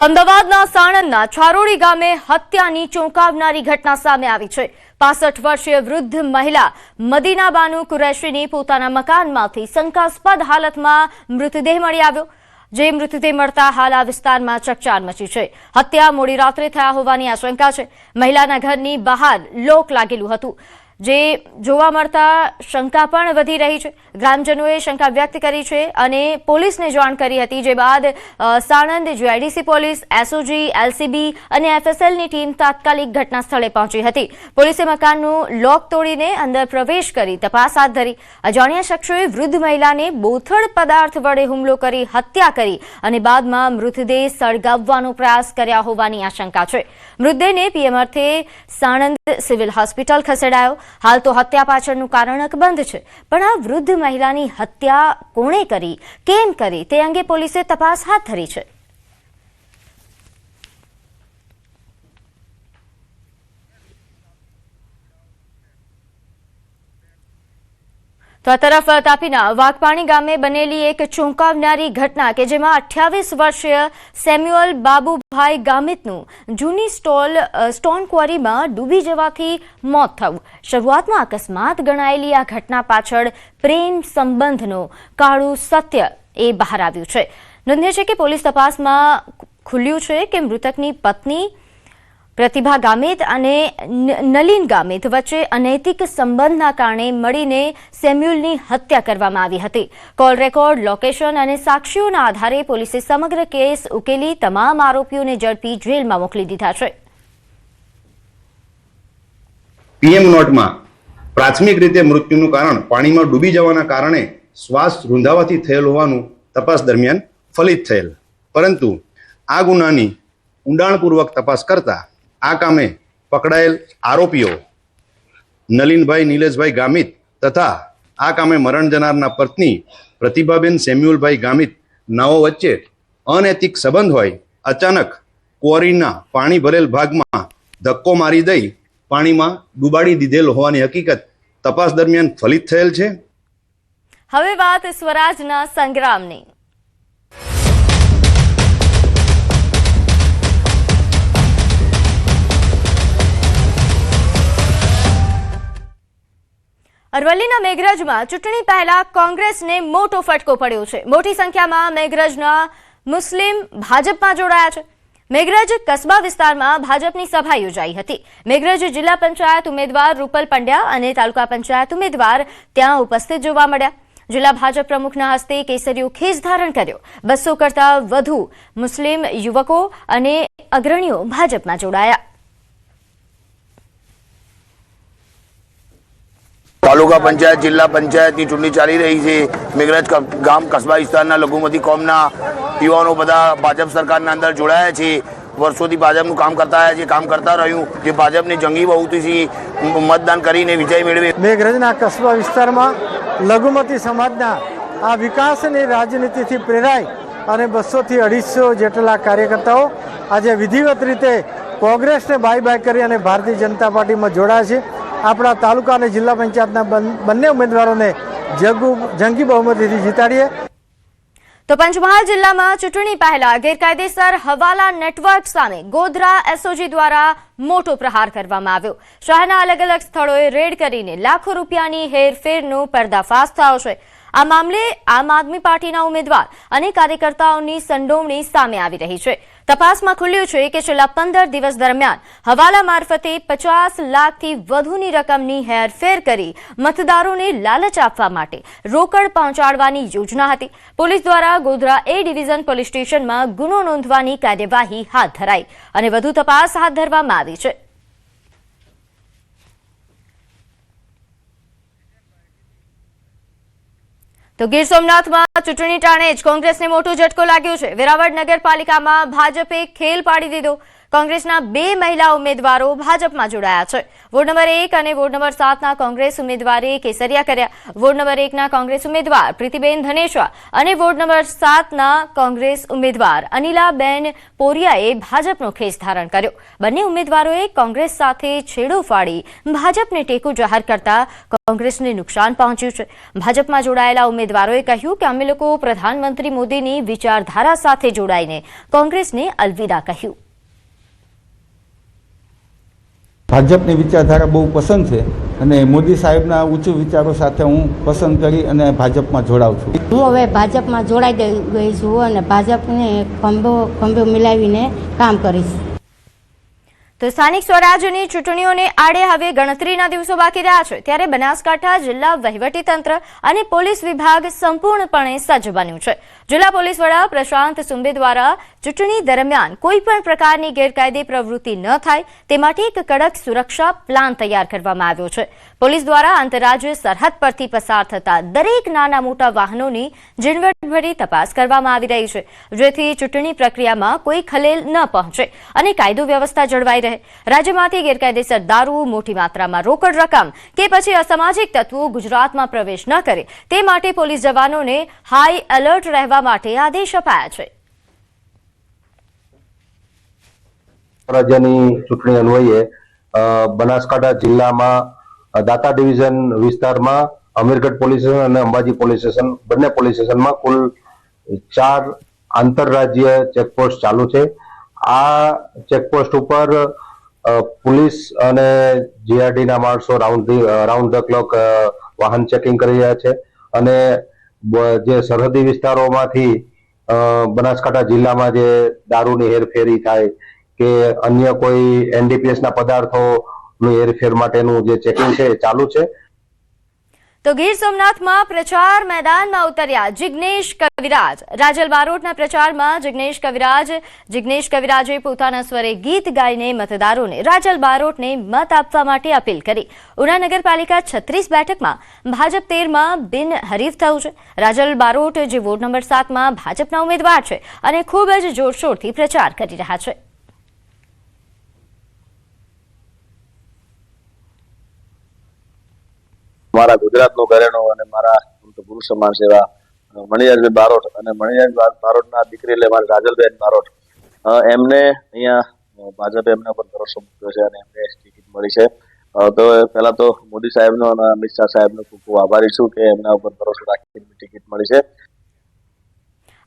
અમદાવાદના સાણંદના છારોડી ગામે હત્યાની ચોંકાવનારી ઘટના સામે આવી છે। 65 વર્ષીય વૃદ્ધ મહિલા મદીના બાનુ કુરૈશીની પોતાના મકાનમાંથી શંકાસ્પદ હાલતમાં મૃતદેહ મળી આવ્યો, જે મૃતદેહ મળતા હાલ આ વિસ્તારમાં ચકચાર મચી છે। હત્યા મોડી રાત્રે થયા હોવાની આશંકા છે। મહિલાના ઘરની બહાર લોક લાગેલું હતું, જે જોવા મળતા શંકા પણ વધી રહી છે। ગ્રામજનોએ શંકા વ્યક્ત કરી છે અને પોલીસને જાણ કરી હતી, જે બાદ Sanand GIDC police, SOG, LCB અને એફએસએલની ટીમ તાત્કાલિક ઘટના સ્થળે પહોંચી હતી। પોલીસે મકાનનું લોક તોડીને અંદર પ્રવેશ કરી તપાસ હાથ ધરી। અજાણ્યા શખ્સોએ વૃદ્ધ મહિલાને બોથડ પદાર્થ વડે હુમલો કરી હત્યા કરી અને બાદમાં મૃતદેહ સળગાવવાનો પ્રયાસ કર્યા હોવાની આશંકા છે। મૃતદેહને પીએમ અર્થે સાણંદ સિવિલ હોસ્પિટલ ખસેડાયો। હાલ તો હત્યા પાછળનું કારણ અકબંધ છે, પણ આ વૃદ્ધ મહિલાની હત્યા કોણે કરી, કેમ કરી, તે અંગે પોલીસે તપાસ હાથ ધરી છે। તો આ તરફ તાપીના વાઘપાણી ગામે બનેલી એક ચોંકાવનારી ઘટના કે જેમાં 28 વર્ષીય સેમ્યુઅલ બાબુભાઈ ગામિતનું જૂની સ્ટોન ક્વોરીમાં ડૂબી જવાથી મોત થયું। શરૂઆતમાં અકસ્માત ગણાયેલી આ ઘટના પાછળ પ્રેમ સંબંધનો કાળું સત્ય એ બહાર આવ્યું છે। નોંધનીય છે કે પોલીસ તપાસમાં ખુલ્યું છે કે મૃતકની પત્ની પ્રતિભા ગામિત અને નલિન ગામિત વચ્ચે અનૈતિક સંબંધના કારણે મળીને સેમ્યુઅલની હત્યા કરવામાં આવી હતી। કોલ રેકોર્ડ, લોકેશન અને સાક્ષીઓના આધારે પોલીસે સમગ્ર કેસ ઉકેલી તમામ આરોપીઓને ઝડપી જેલમાં મોકલી દીધા છે। પીએમ નોટમાં પ્રાથમિક રીતે મૃત્યુનું કારણ પાણીમાં ડૂબી જવાના કારણે શ્વાસ રૂંધાવાથી થયેલ હોવાનું તપાસ દરમિયાન ફલિત થયેલ, પરંતુ આ ગુનાની ઊંડાણપૂર્વક તપાસ કરતા આ કામે પકડાયેલ આરોપીઓ નલિનભાઈ નિલેશભાઈ ગામિત તથા આ કામે મરણ જનારના પત્ની પ્રતિભાબેન સેમ્યુઅલભાઈ ગામિત નાઓ વચ્ચે અનૈતિક સંબંધ હોય અચાનક ક્વોરીના પાણી ભરેલ ભાગમાં ધક્કો મારી દઈ પાણીમાં ડૂબાડી દીધેલ હોવાની હકીકત તપાસ દરમિયાન ફલિત થયેલ છે। હવે વાત સ્વરાજના સંગ્રામની। અરવલ્લીના મેઘરજમાં ચૂંટણી પહેલા કોંગ્રેસને મોટો ફટકો પડ્યો છે। મોટી સંખ્યામાં મેઘરજના મુસ્લિમ ભાજપમાં જોડાયા છે। મેઘરજ કસ્બા વિસ્તારમાં ભાજપની સભા યોજાઈ હતી। મેઘરજ જિલ્લા પંચાયત ઉમેદવાર રૂપલ પંડ્યા અને તાલુકા પંચાયત ઉમેદવાર ત્યાં ઉપસ્થિત જોવા મળ્યા। જિલ્લા ભાજપ પ્રમુખના હસ્તે કેસરીયો ખેસ ધારણ કર્યો। 200 કરતા વધુ મુસ્લિમ યુવકો અને અગ્રણીઓ ભાજપમાં જોડાયા। તાલુકા પંચાયત, જિલ્લા પંચાયતની ચૂંટણી ચાલી રહી છે। મેઘરજ ગામ કસ્બા વિસ્તારના લઘુમતી કોમના યુવાનો બધા ભાજપ સરકારના અંદર જોડાયા છે। વર્ષોથી ભાજપનું કામ કરતા આવ્યા છે, કામ કરતા રહ્યું, જે ભાજપની જંગી બહુમતીથી મતદાન કરીને વિજય મેળવે। મેઘરજના કસ્બા વિસ્તારમાં લઘુમતી સમાજના આ વિકાસની રાજનીતિથી પ્રેરાય અને 200 થી 250 જેટલા કાર્યકર્તાઓ આજે વિધિવત રીતે કોંગ્રેસને બાય બાય કરી અને ભારતીય જનતા પાર્ટીમાં જોડાયા છે। આપણા તાલુકા અને જિલ્લા પંચાયતના બંને ઉમેદવારોને જંગી બહુમતીથી જીતાડીએ। તો પંચમહાલ જિલ્લામાં ચૂંટણી પહેલા ગેરકાયદેસર હવાલા નેટવર્ક સામે ગોધરા એસઓજી દ્વારા મોટો પ્રહાર કરવામાં આવ્યો। શહેરના અલગ અલગ સ્થળોએ રેડ કરીને લાખો રૂપિયાની હેરફેરનો પર્દાફાશ થયો છે। આ મામલે આમ આદમી પાર્ટીના ઉમેદવાર અને કાર્યકર્તાઓની સંડોવણી સામે આવી રહી છે। તપાસમાં ખુલ્યું છે કે છેલ્લા 15 દિવસ દરમિયાન હવાલા મારફતે 50 લાખથી વધુની રકમની હેરફેર કરી મતદારોને લાલચ આપવા માટે રોકડ પહોંચાડવાની યોજના હતી। પોલીસ દ્વારા ગોધરા એ ડિવિઝન પોલીસ સ્ટેશનમાં ગુનો નોંધવાની કાર્યવાહી હાથ ધરાઈ અને વધુ તપાસ હાથ ધરવામાં આવી છે। તો ગીર સોમનાથમાં ચૂંટણી ટાણે જ કોંગ્રેસને મોટો ઝટકો લાગ્યો છે। વેરાવળ નગરપાલિકામાં ભાજપે ખેલ પાડી દીધો। કોંગ્રેસના 2 મહિલા ઉમેદવારો ભાજપમાં જોડાયા છે. વોર્ડ નંબર 1 અને વોર્ડ નંબર 7ના કોંગ્રેસ ઉમેદવારે કેસરિયા કર્યા. વોર્ડ નંબર 1ના કોંગ્રેસ ઉમેદવાર પ્રીતિબેન ધનેશ્વા અને વોર્ડ નંબર 7ના કોંગ્રેસ ઉમેદવાર અનિલાબેન પોરિયાએ ભાજપનો ખેસ ધારણ કર્યો. બંને ઉમેદવારોએ કોંગ્રેસ સાથે છેડો ફાડી ભાજપને ટેકો જાહેર કરતા કોંગ્રેસને નુકસાન પહોંચ્યું છે. ભાજપમાં જોડાયેલા ઉમેદવારોએ કહ્યું કે અમે લોકો પ્રધાનમંત્રી મોદીની વિચારધારા સાથે જોડાઈને કોંગ્રેસને અલવિદા કહ્યું. ભાજપની વિચારધારા બહુ પસંદ છે અને મોદી સાહેબના ઉચ્ચ વિચારો સાથે હું પસંદ કરી અને ભાજપમાં જોડાઉં છું. હું હવે ભાજપમાં જોડાઈ ગઈ છું અને ભાજપને ખંભો મિલાવીને કામ કરીશ. તો સ્થાનિક સ્વરાજ્યની ચૂંટણીઓને આડે હવે ગણતરીના દિવસો બાકી રહ્યા છે, ત્યારે બનાસકાંઠા જિલ્લા વહીવટીતંત્ર અને પોલીસ વિભાગ સંપૂર્ણપણે સજ્જ બન્યું છે. જિલ્લા પોલીસ વડા પ્રશાંત સુંબે દ્વારા ચૂંટણી દરમિયાન કોઈપણ પ્રકારની ગેરકાયદે પ્રવૃત્તિ ન થાય તે માટે એક કડક સુરક્ષા પ્લાન તૈયાર કરવામાં આવ્યો છે. પોલીસ દ્વારા આંતરરાજ્ય સરહદ પરથી પસાર થતા દરેક નાના મોટા વાહનોની ઝીણવટભરી તપાસ કરવામાં આવી રહી છે, જેથી ચૂંટણી પ્રક્રિયામાં કોઈ ખલેલ ન પહોંચે અને કાયદો વ્યવસ્થા જળવાઈ રહે. રાજ્યમાંથી ગેરકાયદેસર દારૂ, મોટી માત્રામાં રોકડ રકમ કે પછી અસામાજિક તત્વો ગુજરાતમાં પ્રવેશ ન કરે તે માટે પોલીસ જવાનોને હાઈ એલર્ટ રહેવા માટે આદેશ અપાયા છે. રાજ્યની ચૂંટણી અન્વયે બનાસકાંઠા જિલ્લામાં દાતા ડિવિઝન વિસ્તારમાં અમીરગઢ પોલીસ સ્ટેશન અને અંબાજી પોલીસ સ્ટેશન બંને પોલીસ સ્ટેશનમાં કુલ 4 આંતરરાજ્ય ચેકપોસ્ટ ચાલુ છે. આ ચેકપોસ્ટ ઉપર પોલીસ અને જીઆરડીના માણસો રાઉન્ડ ધ ક્લોક વાહન ચેકિંગ કરી રહ્યા છે અને જે સરહદી વિસ્તારોમાંથી બનાસકાંઠા જિલ્લામાં જે દારૂની હેરફેરી થાય કે અન્ય કોઈ એનડીપીએસના પદાર્થોની હેરફેર માટેનું જે ચેકિંગ છે એ ચાલુ છે. તો ગીર સોમનાથમાં પ્રચાર મેદાનમાં ઉતર્યા જિગ્નેશ કવિરાજ. રાજલ બારોટના પ્રચારમાં જિગ્નેશ કવિરાજે પોતાના સ્વરે ગીત ગાઈને મતદારોને રાજલ બારોટને મત આપવા માટે અપીલ કરી. ઉના નગરપાલિકા 36 બેઠકમાં ભાજપ 13માં બિનહરીફ થયું છે. રાજલ બારોટ જે વોર્ડ નંબર 7માં ભાજપના ઉમેદવાર છે અને ખૂબ જ જોરશોરથી પ્રચાર કરી રહ્યા છે. મારા ગુજરાતનું ઘરેણું અને મારા પુરુષ સમાન સેવા મણિયારભાઈ બારોટ અને મણિયાર બારોટના દીકરી એટલે મારી રાજલબેન બારોટ એમને અહીંયા ભાજપે એમના પર ભરોસો મૂક્યો છે અને એમને ટિકિટ મળી છે. તો પહેલા તો મોદી સાહેબનો અને અમિત શાહ સાહેબનો ખૂબ ખૂબ આભારી છું કે એમના ઉપર ભરોસો રાખીને ટિકિટ મળી છે.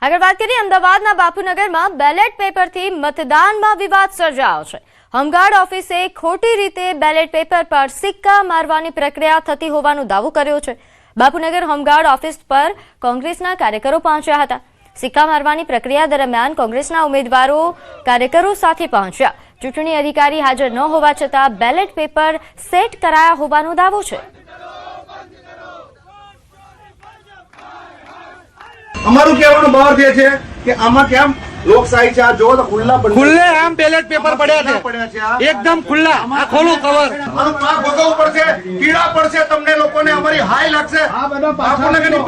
આગળ વાત કરીએ અમદાવાદના બાપુનગરમાં બેલેટ પેપરથી મતદાનમાં વિવાદ સર્જાયો છે. હોમગાર્ડ ઓફિસે ખોટી રીતે બેલેટ પેપર પર સિક્કા મારવાની પ્રક્રિયા થતી હોવાનો દાવો કર્યો છે. બાપુનગર હોમગાર્ડ ઓફિસ પર કોંગ્રેસના કાર્યકરો પહોંચ્યા હતા. સિક્કા મારવાની પ્રક્રિયા દરમિયાન કોંગ્રેસના ઉમેદવારો કાર્યકરો સાથે પહોંચ્યા. ચૂંટણી અધિકારી હાજર ન હોવા છતાં બેલેટ પેપર સેટ કરાયા હોવાનો દાવો છે. અમારું કહેવાનો ભાવ એ છે કે આમાં કેમ લોકશાહી છે. આ જો તો ખુલ્લે આમ બેલેટ પેપર પડ્યા છે એકદમ ખુલ્લા. આ ખોલો કવર. ભોગવવું પડશે, પીડા પડશે તમને લોકોને. અમારી હાય લાગશે બાપુનગરની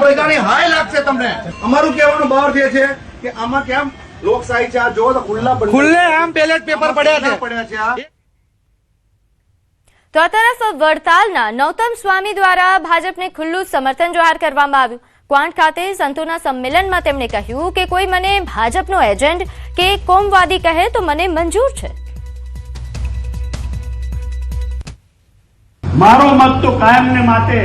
પ્રજાની હાય લાગશે તમને. અમારું કહેવાનો ભાવ એ છે કે આમાં કેમ લોકશાહી છે. આ જો તો ખુલ્લે આમ બેલેટ પેપર પડ્યા છે. તો આ તરફ વડતાલના નૌતમ સ્વામી દ્વારા ભાજપને ખુલ્લું સમર્થન જાહેર કરવામાં આવ્યું. ક્વાંટ ખાતે સંતોના સંમેલનમાં તેમણે કહ્યું કે કોઈ મને ભાજપનો એજન્ટ કે કોમવાદી કહે તો મને મંજૂર છે. મારો મત તો કાયમને માટે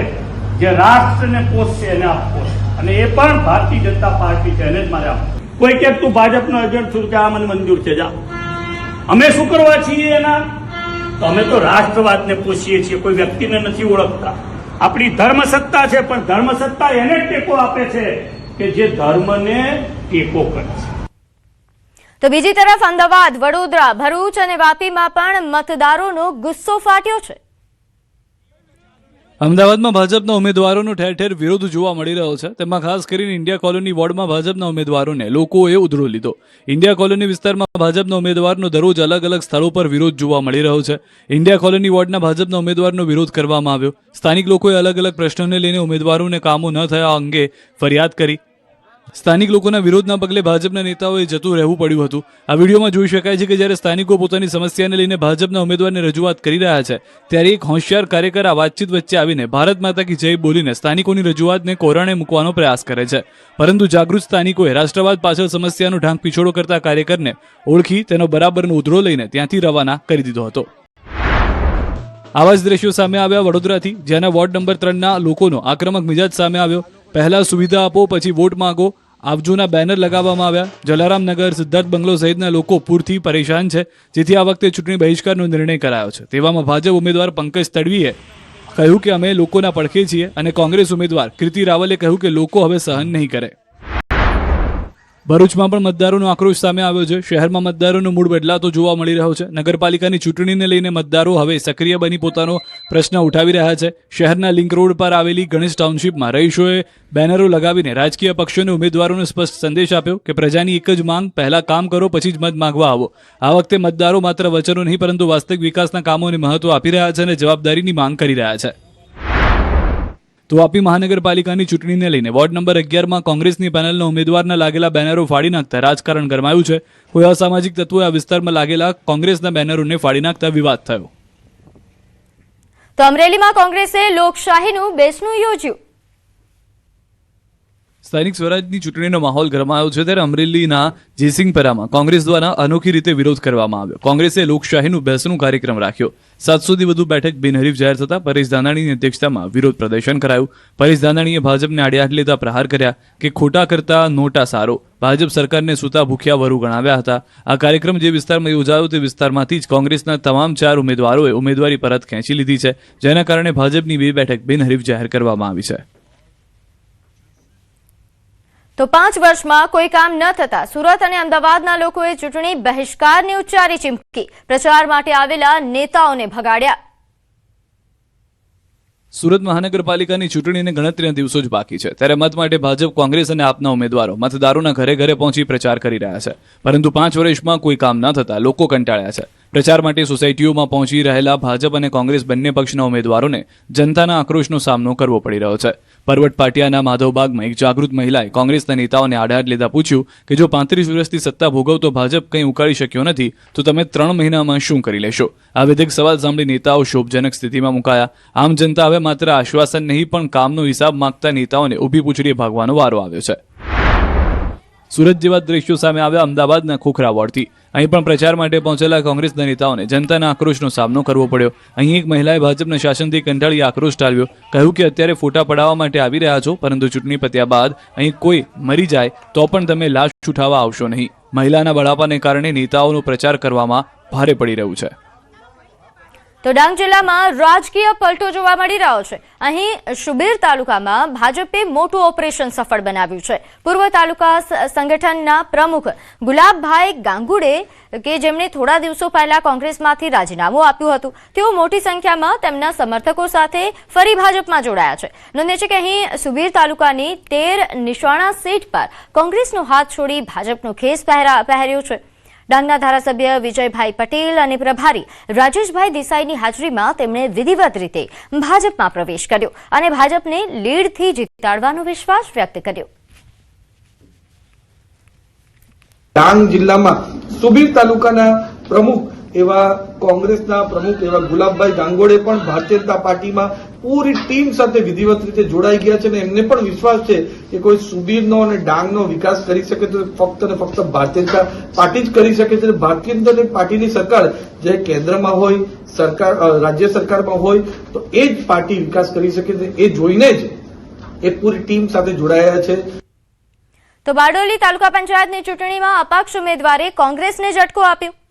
જે રાષ્ટ્રને પોષશે એને આપવો છે અને એ પણ ભારતીય જનતા પાર્ટી છે એને જ મારે આપવું. કોઈ કે તું ભાજપનો એજન્ટ છું કે આ મને મંજૂર છે જા. અમે શું કરવા છીએ એના? તો અમે તો રાષ્ટ્રવાદને પોષીએ છીએ, કોઈ વ્યક્તિને નથી ઓળખતા. આપણી ધર્મસત્તા છે પણ ધર્મસત્તા એને ટેકો આપે છે કે જે ધર્મને ટેકો કરે છે. તો બીજી તરફ અમદાવાદ, વડોદરા, ભરૂચ અને વાપીમાં પણ મતદારોનો ગુસ્સો ફાટ્યો છે. અમદાવાદમાં ભાજપના ઉમેદવારોનો ઠેર ઠેર વિરોધ જોવા મળી રહ્યો છે. તેમાં ખાસ કરીને ઇન્ડિયા કોલોની વોર્ડમાં ભાજપના ઉમેદવારોને લોકોએ ઉધડો લીધો. ઇન્ડિયા કોલોની વિસ્તારમાં ભાજપના ઉમેદવારનો દરરોજ અલગ અલગ સ્થળો પર વિરોધ જોવા મળી રહ્યો છે. ઇન્ડિયા કોલોની વોર્ડના ભાજપના ઉમેદવારનો વિરોધ કરવામાં આવ્યો. સ્થાનિક લોકોએ અલગ અલગ પ્રશ્નોને લઈને ઉમેદવારોને કામો ન થયા અંગે ફરિયાદ કરી. સ્થાનિક લોકોના વિરોધના પગલે ભાજપના નેતાઓએ જતું રહેવું પડ્યું હતું. આ વિડીયોમાં જોઈ શકાય છે કે જ્યારે સ્થાનિકો પોતાની સમસ્યાને લઈને ભાજપના ઉમેદવારને રજૂઆત કરી રહ્યા છે ત્યારે એક હોશિયાર કાર્યકર આ વાતચીત વચ્ચે આવીને ભારત માતા કી જય બોલીને સ્થાનિકોની રજૂઆતને કોરાણે મૂકવાનો પ્રયાસ કરે છે. પરંતુ જાગૃત સ્થાનિકોએ રાષ્ટ્રવાદ પાછળ સમસ્યાનો ઢાંક પીછોડો કરતા કાર્યકરને ઓળખી તેનો બરાબરનો ઉધરો લઈને ત્યાંથી રવાના કરી દીધો હતો. આવા જ દ્રશ્યો સામે આવ્યા વડોદરાથી, જ્યાંના વોર્ડ નંબર 3ના લોકોનો આક્રમક મિજાજ સામે આવ્યો. પહેલા સુવિધા આપો પછી વોટ માંગો આવજોના બેનર લગાવવામાં આવ્યા. જલારામનગર, સિદ્ધાર્થ બંગલો સહિતના લોકો પૂરથી પરેશાન છે, જેથી આ વખતે ચૂંટણી બહિષ્કારનો નિર્ણય કરાયો છે. તેવામાં ભાજપ ઉમેદવાર પંકજ તડવીએ કહ્યું કે અમે લોકોના પડખે છીએ અને કોંગ્રેસ ઉમેદવાર કીર્તિ રાવલે કહ્યું કે લોકો હવે સહન નહીં કરે. ભરૂચમાં પણ મતદારોનો આક્રોશ સામે આવ્યો છે. શહેરમાં મતદારોનો મૂડ બદલાતો જોવા મળી રહ્યો છે. નગરપાલિકાની ચૂંટણીને લઈને મતદારો હવે સક્રિય બની પોતાનો પ્રશ્ન ઉઠાવી રહ્યા છે. શહેરના લિંક રોડ પર આવેલી ગણેશ ટાઉનશીપમાં રહીશોએ બેનરો લગાવીને રાજકીય પક્ષોને ઉમેદવારોને સ્પષ્ટ સંદેશ આપ્યો કે પ્રજાની એક જ માંગ, પહેલા કામ કરો પછી જ મત માંગવા આવો. આ વખતે મતદારો માત્ર વચનો નહીં પરંતુ વાસ્તવિક વિકાસના કામોને મહત્વ આપી રહ્યા છે અને જવાબદારીની માંગ કરી રહ્યા છે. તો વાપી મહાનગરપાલિકાની ચૂંટણીને લઈને વોર્ડ નંબર 11માં કોંગ્રેસની પેનલના ઉમેદવારના લાગેલા બેનરો ફાડી નાખતા રાજકારણ ગરમાયું છે. કોઈ અસામાજિક તત્વોએ આ વિસ્તારમાં લાગેલા કોંગ્રેસના બેનરોને ફાડી નાખતા વિવાદ થયો. તો અમરેલીમાં કોંગ્રેસે લોકશાહીનું બેસણું યોજ્યું. સ્થાનિક સ્વરાજની ચૂંટણીનો માહોલ ગરમાયો છે ત્યારે અમરેલીના જેસિંગપરામાં કોંગ્રેસ દ્વારા અનોખી રીતે વિરોધ કરવામાં આવ્યો. કોંગ્રેસે લોકશાહીનું બેસણું કાર્યક્રમ રાખ્યો. 700થી વધુ બેઠક બિનહરીફ જાહેર થતા પરેશ ધાનાણીની અધ્યક્ષતામાં વિરોધ પ્રદર્શન કરાયું. પરેશ ધાનાણીએ ભાજપને આડે લેતા પ્રહાર કર્યા કે ખોટા કરતા નોટા સારો. ભાજપ સરકારને સૂતા ભૂખ્યા વરુ ગણાવ્યા હતા. આ કાર્યક્રમ જે વિસ્તારમાં યોજાયો તે વિસ્તારમાંથી જ કોંગ્રેસના તમામ 4 ઉમેદવારોએ ઉમેદવારી પરત ખેંચી લીધી છે, જેના કારણે ભાજપની 2 બેઠક બિનહરીફ જાહેર કરવામાં આવી છે. તો 5 વર્ષમાં કોઈ કામ ન થતા સુરત અને અમદાવાદના લોકોએ ચૂંટણી બહિષ્કારની ઉચ્ચારી ચીમકી. પ્રચાર માટે આવેલા નેતાઓને ભગાડ્યા. સુરત મહાનગરપાલિકાની ચૂંટણીને ગણતરીના દિવસો જ બાકી છે ત્યારે મત માટે ભાજપ, કોંગ્રેસ અને આપના ઉમેદવારો મતદારોના ઘરે ઘરે પહોંચી પ્રચાર કરી રહ્યા છે. પરંતુ 5 વર્ષમાં કોઈ કામ ન થતા લોકો કંટાળ્યા છે. પ્રચાર માટે સોસાયટીઓમાં પહોંચી રહેલા ભાજપ અને કોંગ્રેસ બંને પક્ષના ઉમેદવારોને જનતાના આક્રોશનો સામનો કરવો પડી રહ્યો છે. પરવટ પાટિયાના માધવબાગમાં એક જાગૃત મહિલાએ કોંગ્રેસના નેતાઓને આડહાડ લેતા પૂછ્યું કે જો 35 વર્ષથી સત્તા ભોગવતો ભાજપ કંઈ ઉકાળી શક્યો નથી તો તમે 3 મહિનામાં શું કરી લેશો? આ વિધેયક સવાલ સાંભળી નેતાઓ ક્ષોભજનક સ્થિતિમાં મુકાયા. આમ જનતા હવે માત્ર આશ્વાસન નહીં પણ કામનો હિસાબ માંગતા નેતાઓને ઊભી પૂંછડીએ ભાગવાનો વારો આવ્યો છે. સુરત જેવા દ્રશ્યો સામે આવ્યા અમદાવાદના ખોખરા વોર્ડથી. અહીં પણ પ્રચાર માટે પહોંચેલા કોંગ્રેસના નેતાઓને જનતાના આક્રોશનો સામનો કરવો પડ્યો. અહીં એક મહિલાએ ભાજપના શાસનથી કંટાળી આક્રોશ ટાળ્યો. કહ્યું કે અત્યારે ફોટા પડાવવા માટે આવી રહ્યા છો, પરંતુ ચૂંટણી પત્યા બાદ અહીં કોઈ મરી જાય તો પણ તમે લાશ ઉઠાવવા આવશો નહીં. મહિલાના બળાપાને કારણે નેતાઓનો પ્રચાર કરવામાં ભારે પડી રહ્યું છે. તો ડાંગ જિલ્લામાં રાજકીય પલટો જોવા મળી રહ્યો છે. અહીં શુબીર તાલુકામાં ભાજપે મોટું ઓપરેશન સફળ બનાવ્યું છે. પૂર્વ તાલુકા સંગઠનના પ્રમુખ ગુલાબભાઈ ગાંગુડે કે જેમણે થોડા દિવસો પહેલા કોંગ્રેસમાંથી રાજીનામું આપ્યું હતું, તેઓ મોટી સંખ્યામાં તેમના સમર્થકો સાથે ફરી ભાજપમાં જોડાયા છે. નોંધનીય છે કે અહીં સુબીર તાલુકાની 13 નિશાણા સીટ પર કોંગ્રેસનો હાથ છોડી ભાજપનો ખેસ પહેર્યો છે. ડાંગના ધારાસભ્ય વિજયભાઈ પટેલ અને પ્રભારી રાજેશભાઈ દેસાઈની હાજરીમાં તેમણે વિધિવત રીતે ભાજપમાં પ્રવેશ કર્યો અને ભાજપને લીડથી જીતાડવાનો વિશ્વાસ વ્યક્ત કર્યો. ડાંગ જિલ્લામાં સુબીર તાલુકાના પ્રમુખ એવા કોંગ્રેસના પ્રમુખ એવા ગુલાબભાઈ ગાંગોડે પણ ભારતીય જનતા પાર્ટીમાં પૂરી ટીમ સાથે વિધિવત રીતે જોડાઈ ગયા છે અને એમને પણ વિશ્વાસ છે કે કોઈ સુબીરનો અને ડાંગનો વિકાસ કરી શકે તો ફક્ત ને ફક્ત ભારતીય જનતા પાર્ટી જ કરી શકે છે. ભારતીય જનતા પાર્ટીની સરકાર જે કેન્દ્રમાં હોય, સરકાર રાજ્ય સરકારમાં હોય તો એ જ પાર્ટી વિકાસ કરી શકે છે. એ જોઈને જ એ પૂરી ટીમ સાથે જોડાયા છે. તો બારડોલી તાલુકા પંચાયતની ચૂંટણીમાં અપક્ષ ઉમેદવારે કોંગ્રેસને ઝટકો આપ્યો.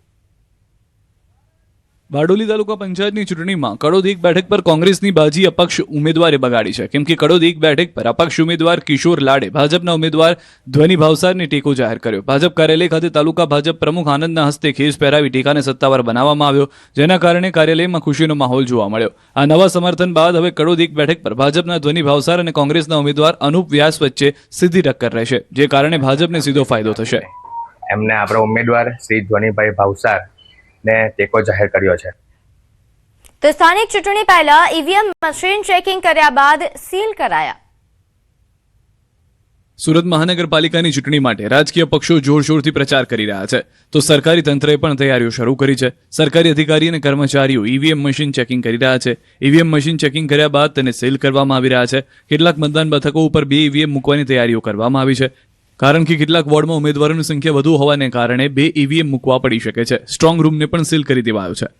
બારડોલી તાલુકા પંચાયતની ચૂંટણીમાં કડોદ 1 બેઠક પર કોંગ્રેસની બાજી અપક્ષ ઉમેદવારે બગાડી છે. કેમ કે કડોદ 1 બેઠક પર અપક્ષ ઉમેદવાર કિશોર લાડે ભાજપના ઉમેદવાર ધ્વની ભાવસારને ટેકો જાહેર કર્યો. ભાજપ કાર્યાલય ખાતે તાલુકા ભાજપ પ્રમુખ આનંદના હસ્તે ખેસ પહેરાવી ટેકાને સત્તાવાર બનાવવામાં આવ્યો, જેના કારણે કાર્યાલયમાં ખુશીનો માહોલ જોવા મળ્યો. આ નવા સમર્થન બાદ હવે કડોદ 1 બેઠક પર ભાજપના ધ્વની ભાવસાર અને કોંગ્રેસના ઉમેદવાર અનુપ વ્યાસ વચ્ચે સીધી ટક્કર રહેશે, જે કારણે ભાજપને સીધો ફાયદો થશે. એમને આપણા ઉમેદવાર શ્રી ધ્વનીભાઈ ભાવસાર ને ટેકો જાહેર કર્યો છે. તો સ્થાનિક ચૂંટણી પહેલા ઈવીએમ મશીન ચેકિંગ કર્યા બાદ સીલ કરાયા. સુરત મહાનગરપાલિકાની ચૂંટણી માટે રાજકીય પક્ષો જોરશોરથી પ્રચાર કરી રહ્યા છે, તો સરકારી તંત્રએ પણ તૈયારીઓ શરૂ કરી છે. સરકારી અધિકારી અને કર્મચારીઓ ઈવીએમ મશીન ચેકિંગ કરી રહ્યા છે. ઈવીએમ મશીન ચેકિંગ કર્યા બાદ તેને સીલ કરવામાં આવી રહ્યા છે. કેટલાક મતદાન મથકો ઉપર 2 ઈવીએમ મૂકવાની તૈયારીઓ કરવામાં આવી છે, કારણ કે કેટલાક વોર્ડમાં ઉમેદવારોની સંખ્યા વધુ હોવાને કારણે 2 ઈવીએમ મૂકવા પડી શકે છે. સ્ટ્રોંગ રૂમને પણ સીલ કરી દેવાયો છે.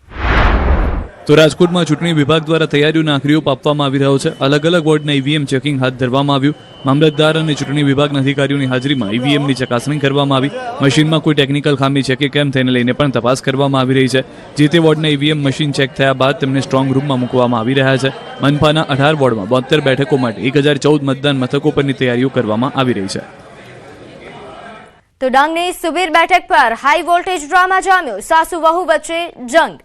તો રાજકોટમાં ચૂંટણી વિભાગ દ્વારા તૈયારીઓના આખરીઓ આપવામાં આવી રહ્યો છે. અલગ અલગ વોર્ડના ઈવીએમ ચેકિંગ હાથ ધરવામાં આવ્યું. મામલતદાર અને ચૂંટણી વિભાગના અધિકારીઓની હાજરીમાં ઈવીએમની ચકાસણી કરવામાં આવી. મશીનમાં કોઈ ટેકનિકલ ખામી છે કે કેમ તેને લઈને પણ તપાસ કરવામાં આવી રહી છે. જે તે વોર્ડના ઈવીએમ મશીન ચેક થયા બાદ તેમને સ્ટ્રોંગ રૂમમાં મૂકવામાં આવી રહ્યા છે. મનપાના 18 વોર્ડમાં 72 બેઠકો માટે 1014 મતદાન મથકો પરની તૈયારીઓ કરવામાં આવી રહી છે. તો ડાંગની સુબીર બેઠક પર હાઈ વોલ્ટેજ ડ્રામા જામ્યો. સાસુ વહુ વચ્ચે જંગ.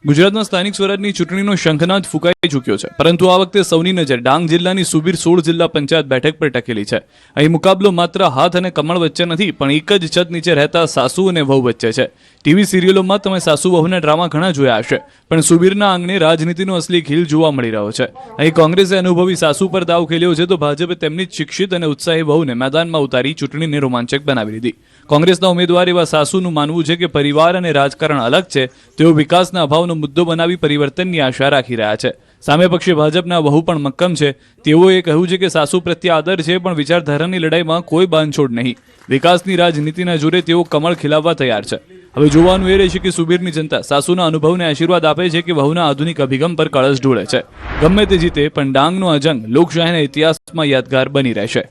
ગુજરાતમાં સ્થાનિક સ્વરાજની ચૂંટણીનો શંખનાદ ફૂંકાઈ ચૂક્યો છે, પરંતુ આ વખતે સૌની નજર ડાંગ જિલ્લાની સુબીર 16 જિલ્લા પંચાયત બેઠક પર ટકેલી છે. અહીં મુકાબલો માત્ર હાથ અને કમળ વચ્ચે નથી, પણ એક જ છત નીચે રહેતા સાસુ અને વહુ વચ્ચે છે. ટીવી સિરિયલોમાં તમે સાસુ વહુના ડ્રામા ઘણા જોયા હશે, પણ સુબીરના આંગણે રાજનીતિનો અસલી ખીલ જોવા મળી રહ્યો છે. અહીં કોંગ્રેસે અનુભવી સાસુ પર દાવ ખેલ્યો છે, તો ભાજપે તેમની જ શિક્ષિત અને ઉત્સાહી વહુને મેદાનમાં ઉતારી ચૂંટણીને રોમાંચક બનાવી દીધી. કોંગ્રેસના ઉમેદવાર એવા સાસુનું માનવું છે કે પરિવાર અને રાજકારણ અલગ છે. તેઓ વિકાસના અભાવનો મુદ્દો બનાવી પરિવર્તનની આશા રાખી રહ્યા છે. સામે પક્ષે ભાજપના વહુ પણ મક્કમ છે. તેઓએ કહ્યું છે કે સાસુ પ્રત્યે આદર છે, પણ વિચારધારાની લડાઈમાં કોઈ બાંધછોડ નહીં. વિકાસની રાજનીતિના જોરે તેઓ કમળ ખીલાવવા તૈયાર છે. હવે જોવાનું એ રહેશે કે સુબીરની જનતા સાસુના અનુભવને આશીર્વાદ આપે છે કે વહુના આધુનિક અભિગમ પર કળશ ઢોળે છે. ગમે તે જીતે, પણ ડાંગનો આ જંગ લોકશાહીના ઇતિહાસમાં યાદગાર બની રહેશે.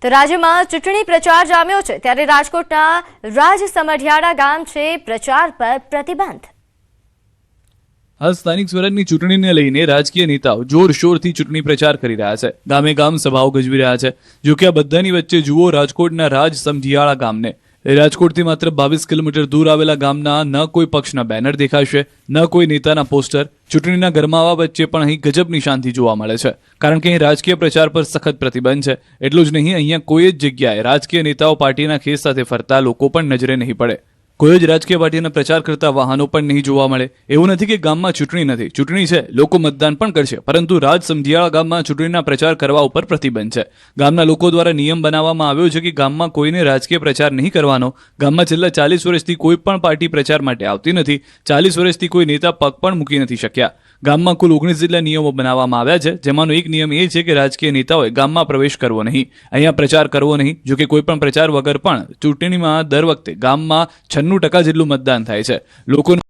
તો રાજ્યમાં ચૂંટણી પ્રચાર જામ્યો છે, ત્યારે રાજકોટના રાજસમઢિયાળા ગામ છે પ્રચાર પર પ્રતિબંધ. હાલ સ્થાનિક સ્વરાજની ચૂંટણીને લઈને રાજકીય નેતાઓ જોરશોરથી ચૂંટણી પ્રચાર કરી રહ્યા છે. ગામે ગામ સભાઓ ગજવી રહ્યા છે. જોકે આ બધાની વચ્ચે જુઓ રાજકોટના રાજસમઢિયાળા ગામને. રાજકોટથી માત્ર 22 કિલોમીટર દૂર આવેલા ગામના ન કોઈ પક્ષના બેનર દેખાશે, ન કોઈ નેતાના પોસ્ટર. ચૂંટણીના ગરમાવા વચ્ચે પણ અહીં ગજબની શાંતિ જોવા મળે છે, કારણ કે અહીં રાજકીય પ્રચાર પર સખત પ્રતિબંધ છે. એટલું જ નહીં, અહીંયા કોઈ જ જગ્યાએ રાજકીય નેતાઓ પાર્ટીના ખેસ સાથે ફરતા લોકો પણ નજરે નહીં પડે. કોઈ જ રાજકીય પાર્ટીના પ્રચાર કરતા વાહનો પણ નહીં જોવા મળે. એવું નથી કે ગામમાં ચૂંટણી નથી, ચૂંટણી છે, લોકો મતદાન પણ કરશે, પરંતુ રાજસમઢિયાળા ગામમાં ચૂંટણીના પ્રચાર કરવા ઉપર પ્રતિબંધ છે. ગામના લોકો દ્વારા નિયમ બનાવવામાં આવ્યો છે કે ગામમાં કોઈને રાજકીય પ્રચાર નહીં કરવાનો. ગામમાં છેલ્લા 40 વર્ષથી કોઈ પણ પાર્ટી પ્રચાર માટે આવતી નથી. 40 વર્ષથી કોઈ નેતા પગ પણ મૂકી નથી શક્યા. ગામમાં કુલ 19 જેટલા નિયમો બનાવવામાં આવ્યા છે, જેમાંનો એક નિયમ એ છે કે રાજકીય નેતાઓએ ગામમાં પ્રવેશ કરવો નહીં, અહીંયા પ્રચાર કરવો નહીં. જોકે કોઈ પણ પ્રચાર વગર પણ ચૂંટણીમાં દર વખતે ગામમાં 96% જેટલું મતદાન થાય છે. લોકો